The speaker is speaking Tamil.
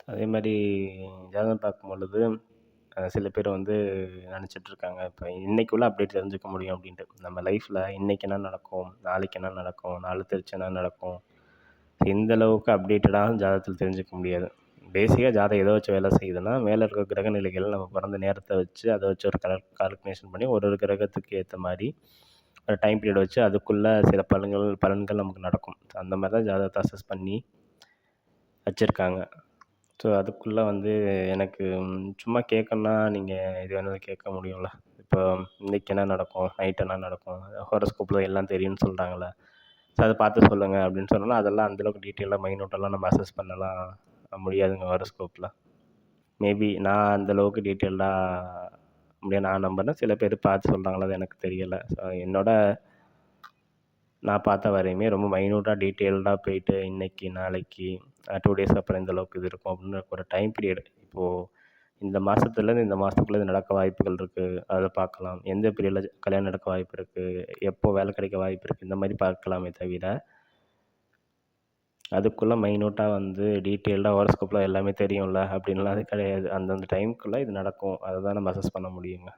அதே மாரி ஜாதகம் பார்க்கும்பொழுது சில பேர் வந்து நெனச்சிட்ருக்காங்க, இப்போ இன்னைக்குள்ள அப்டேட் தெரிஞ்சுக்க முடியும் அப்டின்ட்டு. நம்ம லைஃப்ல இன்னைக்கு என்ன நடக்கும்? நாளைக்கு என்ன நடக்கும்? நாளை கழிச்சு என்ன நடக்கும்? இந்த அளவுக்கு அப்டேட்டடான ஜாதகத்தில் தெரிஞ்சுக்க முடியாது. பேசிக்கா ஜாதகம் எத வச்சு வேலை செய்யுதுன்னா, மேல இருக்க கிரக நிலைகள் நம்ம பிறந்த நேரத்த வச்சு, அத வச்சு ஒரு கால்குலேஷன் பண்ணி ஒரு ஒரு கிரகத்துக்கு ஏத்த மாரி ஒரு டைம் பீரியட் வச்சு அதுக்குள்ள சில பலன்கள் நமக்கு நடக்கும். அந்த மாரி தான் ஜாதகத்த அசஸ் பண்ணி வச்சிருக்காங்க. ஸோ, அதுக்குள்ள வந்து எனக்கு சும்மா கேட்கணும்னா நீங்க எது வேணாலும் கேட்க முடியும்ல. இப்போ இன்னைக்கு என்ன நடக்கும்? நைட் என்ன நடக்கும்? ஹோரோஸ்கோப்ல எல்லாம் தெரியும்னு சொல்றாங்கல்ல. ஸோ, அத பார்த்து சொல்லுங்க அப்படின்னு சொன்னோம்னா, அதெல்லாம் அந்த அளவுக்கு டீட்டெயிலா மைன்யூட்டாலாம் நம்ம அசஸ் பண்ணலாம் முடியாதுங்க ஹோரோஸ்கோப்ல. மேபி நான் அந்த அளவுக்கு டீட்டெயில்டா முடியாது நான் நம்புறேன். சில பேர் பார்த்து சொல்றாங்களா அது எனக்கு தெரியல. ஸோ, நான் பார்த்த வரையுமே ரொம்ப மைன்யூட்டா டீட்டெயில்டா போயிட்டு இன்னைக்கு, நாளைக்கு 2 டேஸ் அப்புறம் இந்த அளவுக்கு இது இருக்கும் அப்படின்னு ஒரு டைம் பீரியட். இப்போது இந்த மாசத்துலேருந்து இந்த மாசத்துக்குள்ள இது நடக்க வாய்ப்புகள் இருக்கு. அத பார்க்கலாம். எந்த பீரியட்ல கல்யாணம் நடக்க வாய்ப்பு இருக்கு? எப்போ வேலை கிடைக்க வாய்ப்பு இருக்கு? இந்த மாரி பார்க்கலாமே தவிர, அதுக்குள்ள மைன்யூட்டா வந்து டீட்டெயில்டா ஹோரோஸ்கோப்ல எல்லாமே தெரியும்ல அப்படின்லாம் அது கிடையாது. அந்தந்த டைம்க்குள்ள இது நடக்கும். அத தான் நம்ம அசஸ் பண்ண முடியுங்க.